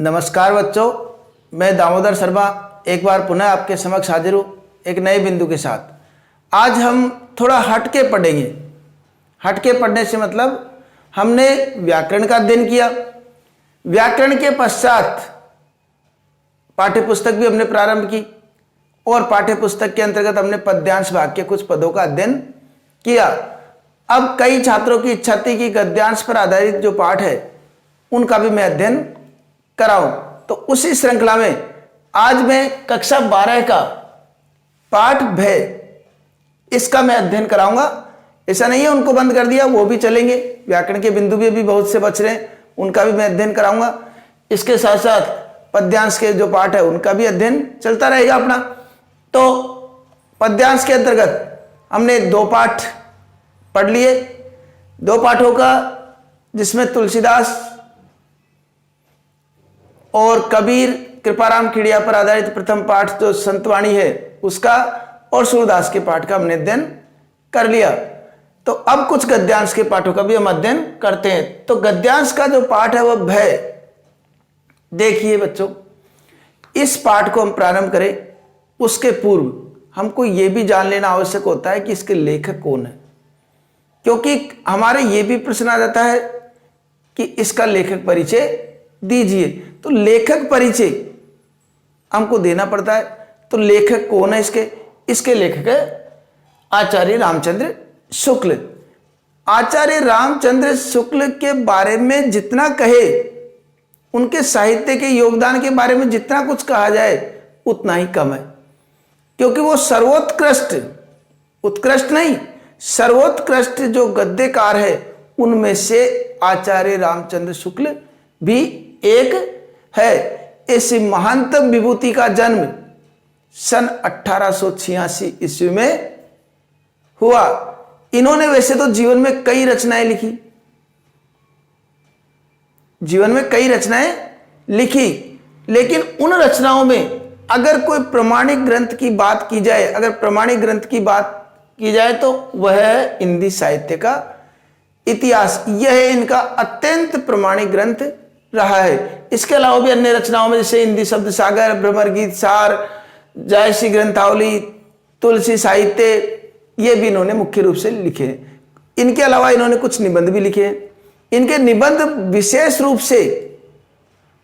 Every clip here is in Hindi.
नमस्कार बच्चों, मैं दामोदर शर्मा एक बार पुनः आपके समक्ष हाजिर हूँ एक नए बिंदु के साथ। आज हम थोड़ा हटके पढ़ेंगे। हटके पढ़ने से मतलब हमने व्याकरण का अध्ययन किया, व्याकरण के पश्चात पाठ्यपुस्तक भी हमने प्रारंभ की और पाठ्यपुस्तक के अंतर्गत हमने पद्यांश भाग के कुछ पदों का अध्ययन किया। अब कई छात्रों की इच्छा थी कि गद्यांश पर आधारित जो पाठ है उनका भी मैं अध्ययन कराऊं, तो उसी श्रृंखला में आज मैं कक्षा 12 का पाठ भय इसका मैं अध्ययन कराऊंगा। ऐसा नहीं है उनको बंद कर दिया, वो भी चलेंगे। व्याकरण के बिंदु भी बहुत से बच रहे हैं, उनका भी मैं अध्ययन कराऊंगा। इसके साथ साथ पद्यांश के जो पाठ है उनका भी अध्ययन चलता रहेगा अपना। तो पद्यांश के अंतर्गत हमने 2 पाठ पढ़ लिए, 2 पाठों का, जिसमें तुलसीदास और कबीर कृपाराम खिड़िया पर आधारित प्रथम पाठ जो संतवाणी है उसका और सूरदास के पाठ का हमने अध्ययन कर लिया। तो अब कुछ गद्यांश के पाठों का भी हम अध्ययन करते हैं। तो गद्यांश का जो पाठ है वह भय। देखिए बच्चों, इस पाठ को हम प्रारंभ करें उसके पूर्व हमको यह भी जान लेना आवश्यक होता है कि इसके लेखक कौन है, क्योंकि हमारे ये भी प्रश्न आ जाता है कि इसका लेखक परिचय दीजिए। तो लेखक परिचय हमको देना पड़ता है। तो लेखक कौन है इसके लेखक है आचार्य रामचंद्र शुक्ल। आचार्य रामचंद्र शुक्ल के बारे में जितना कहे, उनके साहित्य के योगदान के बारे में जितना कुछ कहा जाए उतना ही कम है, क्योंकि वो सर्वोत्कृष्ट, उत्कृष्ट नहीं, सर्वोत्कृष्ट जो गद्यकार है उनमें से आचार्य रामचंद्र शुक्ल भी एक है। इस महानतम विभूति का जन्म सन 1886 ईस्वी में हुआ। इन्होंने वैसे तो जीवन में कई रचनाएं लिखी, लेकिन उन रचनाओं में अगर कोई प्रमाणिक ग्रंथ की बात की जाए, तो वह है हिंदी साहित्य का इतिहास। यह इनका अत्यंत प्रमाणिक ग्रंथ रहा है। इसके अलावा भी अन्य रचनाओं में जैसे हिंदी शब्द सागर, भ्रमर गीत सार, जायसी ग्रंथावली, तुलसी साहित्य, ये भी इन्होंने मुख्य रूप से लिखे हैं। इनके अलावा इन्होंने कुछ निबंध भी लिखे हैं। इनके निबंध विशेष रूप से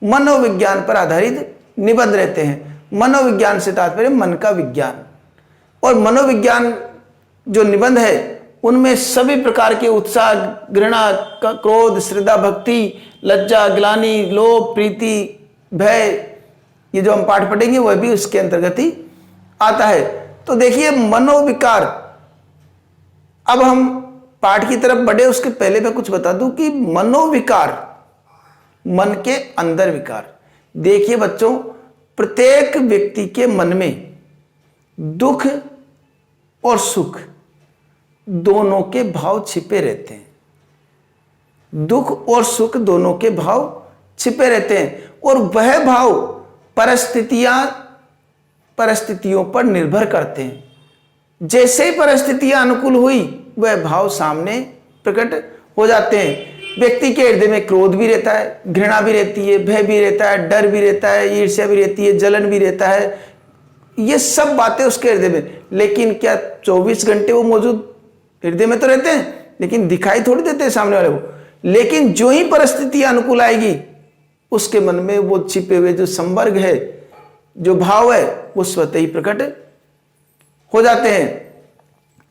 मनोविज्ञान पर आधारित निबंध रहते हैं। मनोविज्ञान से तात्पर्य मन का विज्ञान, और मनोविज्ञान जो निबंध है उनमें सभी प्रकार के उत्साह, घृणा, क्रोध, श्रद्धा, भक्ति, लज्जा, ग्लानि, लोभ, प्रीति, भय, ये जो हम पाठ पढ़ेंगे वह भी उसके अंतर्गत ही आता है। तो देखिए मनोविकार। अब हम पाठ की तरफ बढ़े उसके पहले मैं कुछ बता दूं कि मनोविकार, मन के अंदर विकार। देखिए बच्चों, प्रत्येक व्यक्ति के मन में दुख और सुख दोनों के भाव छिपे रहते हैं। दुख और सुख दोनों के भाव छिपे रहते हैं, और वह भाव परिस्थितियों पर निर्भर करते हैं। जैसे ही परिस्थितियां अनुकूल हुई वह भाव सामने प्रकट हो जाते हैं। व्यक्ति के हृदय में क्रोध भी रहता है, घृणा भी रहती है, भय भी रहता है, डर भी रहता है, ईर्ष्या भी रहती है, जलन भी रहता है। ये सब बातें उसके हृदय में, लेकिन क्या 24 घंटे वो मौजूद हृदय में तो रहते हैं, लेकिन दिखाई थोड़ी देते हैं सामने वाले को। लेकिन जो ही परिस्थिति अनुकूल आएगी उसके मन में वो छिपे हुए जो संवर्ग है, जो भाव है, वो स्वतः ही प्रकट हो जाते हैं।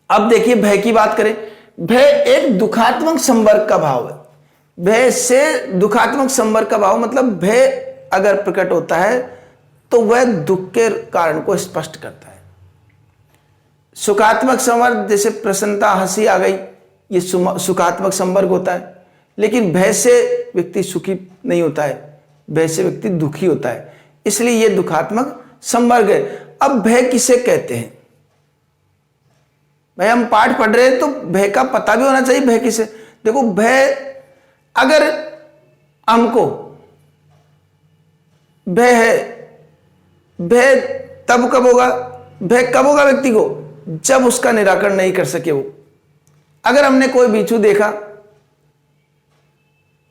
अब देखिए भय की बात करें। भय एक दुखात्मक संवर्ग का भाव है। भय से दुखात्मक संवर्ग का भाव मतलब भय अगर प्रकट होता है तो वह दुख के कारण को स्पष्ट करता है। सुखात्मक संवर्ग जैसे प्रसन्नता, हंसी आ गई, ये सुखात्मक संवर्ग होता है। लेकिन भय से व्यक्ति सुखी नहीं होता है, भय से व्यक्ति दुखी होता है, इसलिए यह दुखात्मक संवर्ग है। अब भय किसे कहते हैं? भाई हम पाठ पढ़ रहे हैं तो भय का पता भी होना चाहिए। भय किसे? देखो, भय अगर हमको भय है, भय तब कब होगा? भय कब होगा व्यक्ति को? जब उसका निराकरण नहीं कर सके वो। अगर हमने कोई बिच्छू देखा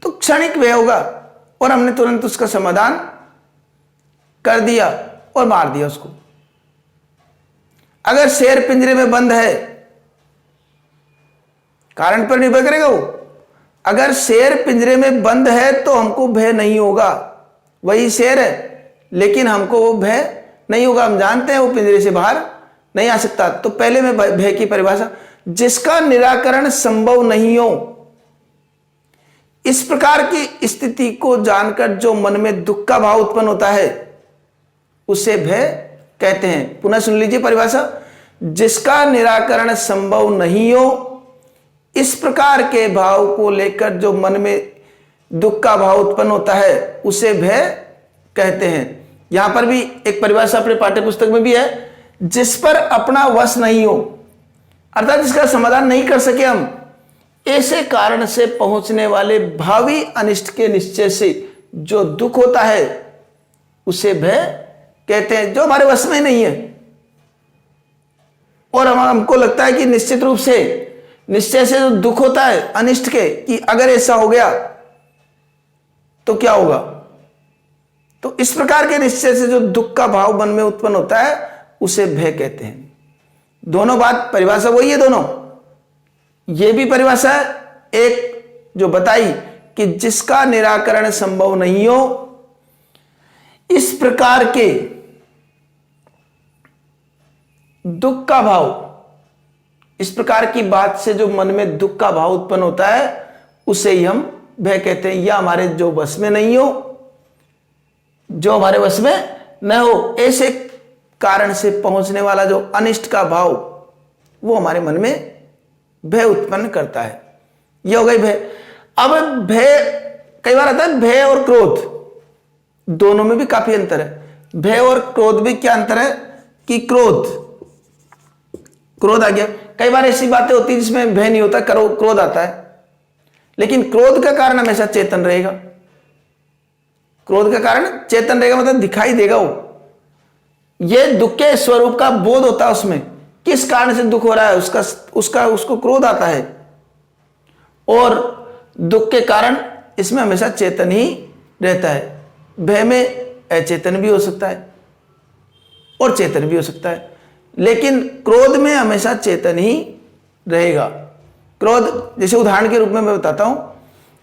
तो क्षणिक भय होगा, और हमने तुरंत उसका समाधान कर दिया और मार दिया उसको। अगर शेर पिंजरे में बंद है, कारण पर निर्भर करेगा वो। अगर शेर पिंजरे में बंद है तो हमको भय नहीं होगा, वही शेर है लेकिन हमको वो भय नहीं होगा, हम जानते हैं वो पिंजरे से बाहर नहीं आ सकता। तो पहले में भय की परिभाषा, जिसका निराकरण संभव नहीं हो। इस प्रकार की स्थिति को जानकर जो मन में दुख का भाव उत्पन्न होता है उसे भय कहते हैं। पुनः सुन लीजिए परिभाषा, जिसका निराकरण संभव नहीं हो, इस प्रकार के भाव को लेकर जो मन में दुख का भाव उत्पन्न होता है उसे भय कहते हैं। यहां पर भी एक परिभाषा अपने पाठ्य पुस्तक में भी है, जिस पर अपना वश नहीं हो, अर्थात जिसका समाधान नहीं कर सके हम, ऐसे कारण से पहुंचने वाले भावी अनिष्ट के निश्चय से जो दुख होता है उसे भय कहते हैं, जो हमारे वश में नहीं है। और हमको लगता है कि निश्चित रूप से निश्चय से जो दुख होता है अनिष्ट के, कि अगर ऐसा हो गया तो क्या होगा, तो इस प्रकार के निश्चय से जो दुख का भाव मन में उत्पन्न होता है उसे भय कहते हैं। दोनों बात परिभाषा वही है दोनों। ये भी परिभाषा है एक जो बताई कि जिसका निराकरण संभव नहीं हो, इस प्रकार के दुख का भाव, इस प्रकार की बात से जो मन में दुख का भाव उत्पन्न होता है उसे ही हम भय कहते हैं। या हमारे जो वश में नहीं हो, जो हमारे वश में न हो, ऐसे कारण से पहुंचने वाला जो अनिष्ट का भाव वो हमारे मन में भय उत्पन्न करता है। यह हो गई भय। अब भय कई बार आता है भय और क्रोध, दोनों में भी काफी अंतर है। भय और क्रोध में क्या अंतर है कि क्रोध आ गया। कई बार ऐसी बातें होती है जिसमें भय नहीं होता, क्रोध आता है, लेकिन क्रोध का कारण हमेशा चेतन रहेगा। क्रोध का कारण चेतन रहेगा, मतलब दिखाई देगा वो। ये दुख के स्वरूप का बोध होता है उसमें, किस कारण से दुख हो रहा है उसको क्रोध आता है। और दुख के कारण इसमें हमेशा चेतन ही रहता है। भय में अचेतन भी हो सकता है और चेतन भी हो सकता है, लेकिन क्रोध में हमेशा चेतन ही रहेगा। क्रोध, जैसे उदाहरण के रूप में मैं बताता हूं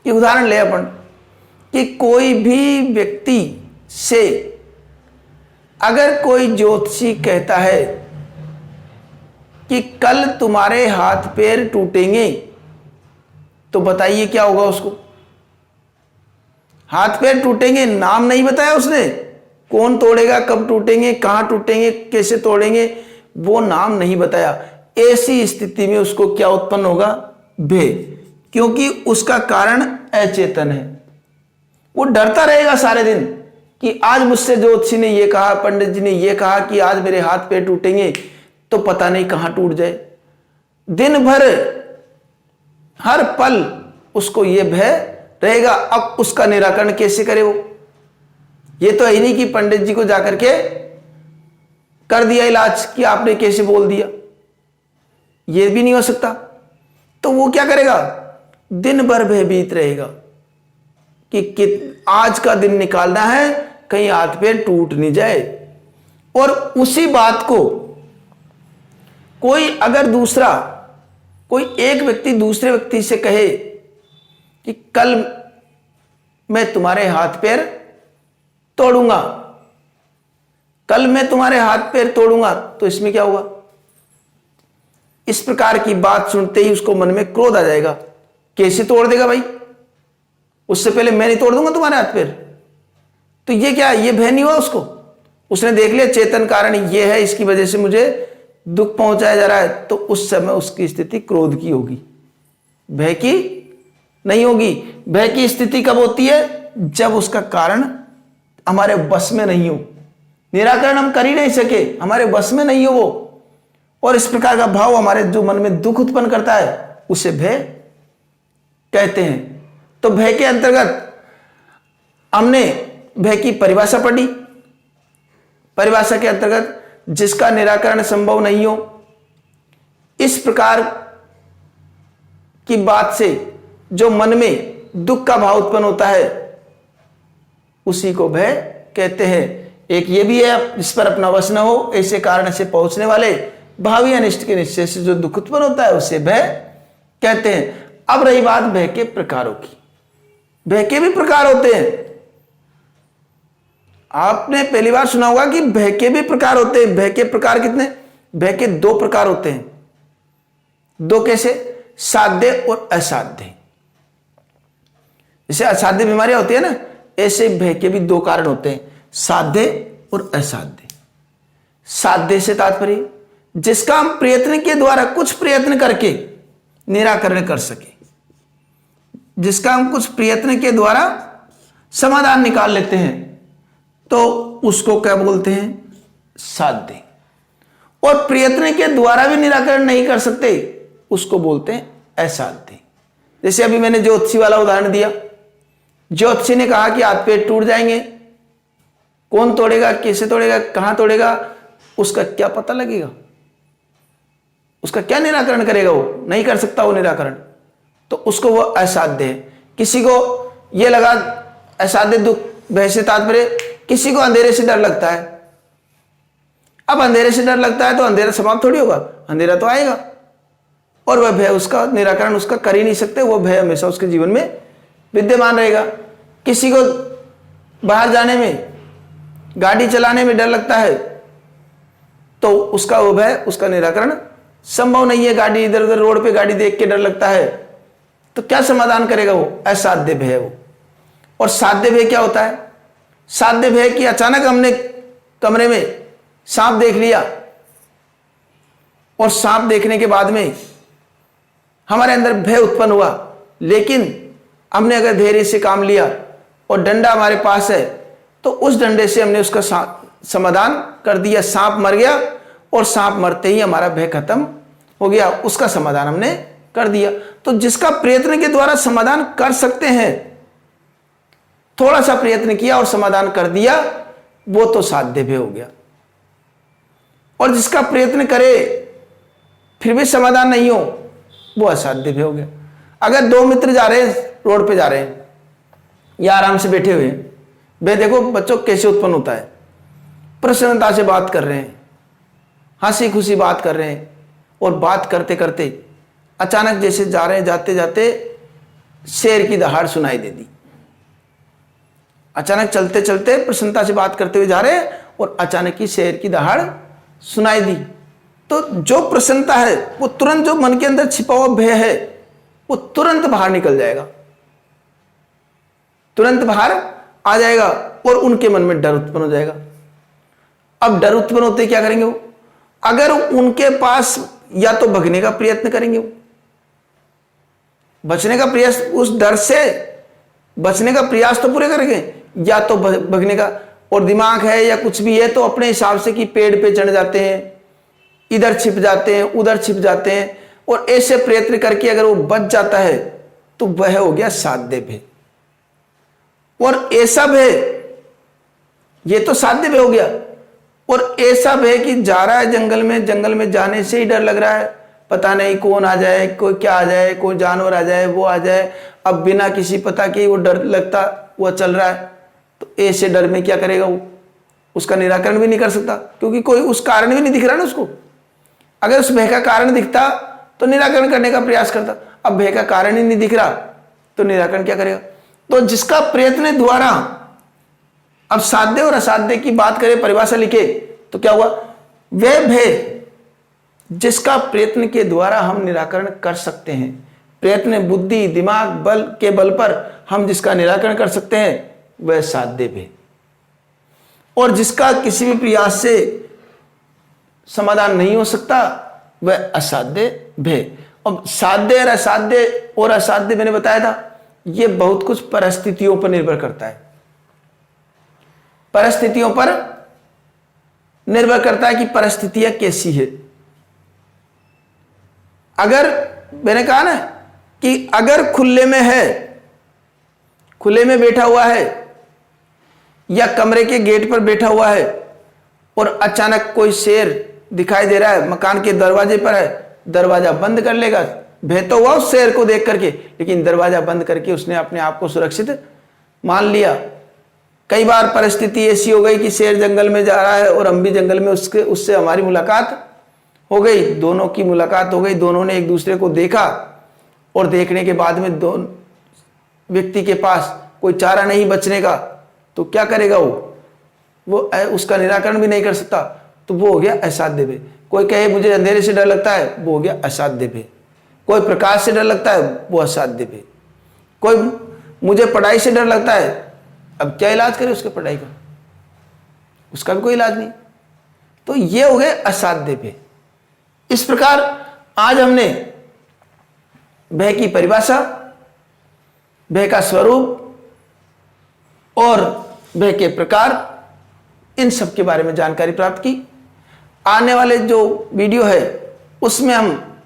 कि उदाहरण ले अपन कि कोई भी व्यक्ति से अगर कोई ज्योतिषी कहता है कि कल तुम्हारे हाथ पैर टूटेंगे, तो बताइए क्या होगा उसको। हाथ पैर टूटेंगे, नाम नहीं बताया उसने, कौन तोड़ेगा, कब टूटेंगे, कहां टूटेंगे, कैसे तोड़ेंगे, वो नाम नहीं बताया। ऐसी स्थिति में उसको क्या उत्पन्न होगा, भय, क्योंकि उसका कारण अचेतन है। वो डरता रहेगा सारे दिन कि आज मुझसे ज्योतिषी ने ये कहा, पंडित जी ने ये कहा कि आज मेरे हाथ पैर टूटेंगे, तो पता नहीं कहां टूट जाए। दिन भर हर पल उसको ये भय रहेगा। अब उसका निराकरण कैसे करे वो। ये तो है ही नहीं कि पंडित जी को जाकर के कर दिया इलाज कि आपने कैसे बोल दिया, ये भी नहीं हो सकता। तो वो क्या करेगा, दिन भर भयभीत रहेगा कि आज का दिन निकालना है, कहीं हाथ पैर टूट नहीं जाए। और उसी बात को कोई एक व्यक्ति दूसरे व्यक्ति से कहे कि कल मैं तुम्हारे हाथ पैर तोड़ूंगा, कल मैं तुम्हारे हाथ पैर तोड़ूंगा, तो इसमें क्या होगा, इस प्रकार की बात सुनते ही उसको मन में क्रोध आ जाएगा। कैसे तोड़ देगा भाई, उससे पहले मैं नहीं तोड़ दूंगा तुम्हारे हाथ पैर। तो ये क्या, ये भय नहीं हुआ उसको। उसने देख लिया चेतन कारण ये है, इसकी वजह से मुझे दुख पहुंचाया जा रहा है, तो उस समय उसकी स्थिति क्रोध की होगी, भय की नहीं होगी। भय की स्थिति कब होती है, जब उसका कारण हमारे बस में नहीं हो, निराकरण हम कर ही नहीं सके, हमारे बस में नहीं हो वो, और इस प्रकार का भाव हमारे जो मन में दुख उत्पन्न करता है उसे भय कहते हैं। तो भय के अंतर्गत हमने भय की परिभाषा पढ़ी। परिभाषा के अंतर्गत जिसका निराकरण संभव नहीं हो, इस प्रकार की बात से जो मन में दुख का भाव उत्पन्न होता है उसी को भय कहते हैं। एक ये भी है जिस पर अपना वश न हो, ऐसे कारण से पहुंचने वाले भावी अनिष्ट के निश्चय से जो दुख उत्पन्न होता है उसे भय कहते हैं। अब रही बात भय के प्रकारों की। भय के भी प्रकार होते हैं। आपने पहली बार सुना होगा कि भय के भी प्रकार होते हैं। भय के प्रकार कितने? भय के 2 प्रकार होते हैं। 2 कैसे? साध्य और असाध्य। जैसे असाध्य बीमारियां होती है ना, ऐसे भय के भी 2 कारण होते हैं, साध्य और असाध्य। साध्य से तात्पर्य जिसका हम प्रयत्न के द्वारा कुछ प्रयत्न करके निराकरण कर सके, जिसका हम कुछ प्रयत्न के द्वारा समाधान निकाल लेते हैं, तो उसको क्या बोलते हैं? साध्य। और प्रयत्न के द्वारा भी निराकरण नहीं कर सकते, उसको बोलते हैं असाध्य। जैसे अभी मैंने ज्योतिषी वाला उदाहरण दिया। ज्योतिषी ने कहा कि हाथ पैर टूट जाएंगे, कौन तोड़ेगा, कैसे तोड़ेगा, कहां तोड़ेगा, उसका क्या पता लगेगा? उसका क्या निराकरण करेगा? वो नहीं कर सकता वो निराकरण, तो उसको वो असाध्य है। किसी को ये लगा असाध्य दुख, भय से तात्पर्य किसी को अंधेरे से डर लगता है। अब अंधेरे से डर लगता है तो अंधेरा समाप्त थोड़ी होगा, अंधेरा तो आएगा, और वह भय उसका निराकरण उसका कर ही नहीं सकते, वो भय हमेशा उसके जीवन में विद्यमान रहेगा। किसी को बाहर जाने में, गाड़ी चलाने में डर लगता है, तो उसका वो भय, उसका निराकरण संभव नहीं है। गाड़ी इधर उधर रोड पे गाड़ी देख के डर लगता है, तो क्या समाधान करेगा? वो असाध्य भय है वो। और साध्य भय क्या होता है? साध्य भय कि अचानक हमने कमरे में सांप देख लिया, और सांप देखने के बाद में हमारे अंदर भय उत्पन्न हुआ, लेकिन हमने अगर धैर्य से काम लिया और डंडा हमारे पास है, तो उस डंडे से हमने उसका समाधान कर दिया। सांप मर गया, और सांप मरते ही हमारा भय खत्म हो गया, उसका समाधान हमने कर दिया। तो जिसका प्रयत्न के द्वारा समाधान कर सकते हैं, थोड़ा सा प्रयत्न किया और समाधान कर दिया, वो तो साध्य भय हो गया। और जिसका प्रयत्न करे फिर भी समाधान नहीं हो, वो असाध्य भय हो गया। अगर 2 मित्र जा रहे हैं, रोड पे जा रहे हैं या आराम से बैठे हुए हैं, भय देखो बच्चों कैसे उत्पन्न होता है। प्रसन्नता से बात कर रहे हैं, हंसी खुशी बात कर रहे हैं, और बात करते करते अचानक जैसे जा रहे हैं, जाते जाते शेर की दहाड़ सुनाई दे दी। अचानक चलते चलते प्रसन्नता से बात करते हुए जा रहे हैं, और अचानक ही शेर की दहाड़ सुनाई दी। तो जो प्रसन्नता है, वो तुरंत, जो मन के अंदर छिपा हुआ भय है, वो तुरंत बाहर निकल जाएगा, तुरंत बाहर आ जाएगा, और उनके मन में डर उत्पन्न हो जाएगा। अब डर उत्पन्न होते क्या करेंगे वो? अगर उनके पास, या तो भगने का प्रयत्न करेंगे, वो बचने का प्रयास, उस डर से बचने का प्रयास तो पूरे करेंगे, या तो भगने का। और दिमाग है या कुछ भी है, तो अपने हिसाब से कि पेड़ पे चढ़ जाते हैं, इधर छिप जाते हैं, उधर छिप जाते हैं, और ऐसे प्रयत्न करके अगर वो बच जाता है, तो वह हो गया साध्य भय। और ऐसा भय, ये तो साध्य भय हो गया। और ऐसा भय कि जा रहा है जंगल में जाने से ही डर लग रहा है, पता नहीं कौन आ जाए, कोई क्या आ जाए, कोई जानवर आ जाए, वो आ जाए। अब बिना किसी पता के वो डर लगता, वो चल रहा है, तो ऐसे डर में क्या करेगा वो? उसका निराकरण भी नहीं कर सकता, क्योंकि कोई उस कारण भी नहीं दिख रहा ना उसको। अगर उस भय का कारण दिखता तो निराकरण करने का प्रयास करता, अब भय का कारण ही नहीं दिख रहा, तो निराकरण क्या करेगा? तो जिसका प्रयत्न द्वारा, अब साध्य और असाध्य की बात करें, परिभाषा लिखे तो क्या हुआ? वह भय जिसका प्रयत्न के द्वारा हम निराकरण कर सकते हैं, प्रयत्न, बुद्धि, दिमाग, बल के बल पर हम जिसका निराकरण कर सकते हैं, वह साध्य भय। और जिसका किसी भी प्रयास से समाधान नहीं हो सकता, वह असाध्य भय। अब साध्य और असाध्य मैंने बताया था, यह बहुत कुछ परिस्थितियों पर निर्भर करता है। परिस्थितियों पर निर्भर करता है कि परिस्थितियां कैसी है। अगर मैंने कहा ना कि अगर खुले में है, खुले में बैठा हुआ है, या कमरे के गेट पर बैठा हुआ है, और अचानक कोई शेर दिखाई दे रहा है, मकान के दरवाजे पर है, दरवाजा बंद कर लेगा। भय तो हुआ उस शेर को देख करके, लेकिन दरवाजा बंद करके उसने अपने आप को सुरक्षित मान लिया। कई बार परिस्थिति ऐसी हो गई कि शेर जंगल में जा रहा है और हम भी जंगल में, उससे हमारी मुलाकात हो गई, दोनों की मुलाकात हो गई, दोनों ने एक दूसरे को देखा और देखने के बाद में दोनों व्यक्ति के पास कोई चारा नहीं बचने का, तो क्या करेगा वो उसका निराकरण भी नहीं कर सकता, तो वो हो गया असाध्य भय। कोई कहे मुझे अंधेरे से डर लगता है, वो हो गया असाध्य भय। कोई प्रकाश से डर लगता है, वो असाध्य भय। कोई मुझे पढ़ाई से डर लगता है, अब क्या इलाज करे उसके पढ़ाई का, उसका भी कोई इलाज नहीं, तो ये हो गए असाध्य भय। इस प्रकार आज हमने भय की परिभाषा, भय का स्वरूप और भय के प्रकार, इन सब के बारे में जानकारी प्राप्त की। आने वाले जो वीडियो है उसमें हम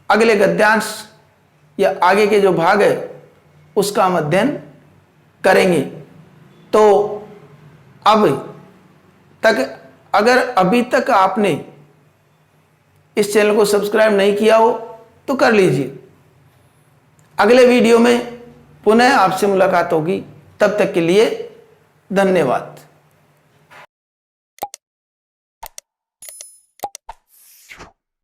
अगले गद्यांश या आगे के जो भाग है उसका हम अध्ययन करेंगे। तो अब तक अगर अभी तक आपने इस चैनल को सब्सक्राइब नहीं किया हो तो कर लीजिए। अगले वीडियो में पुनः आपसे मुलाकात होगी, तब तक के लिए धन्यवाद।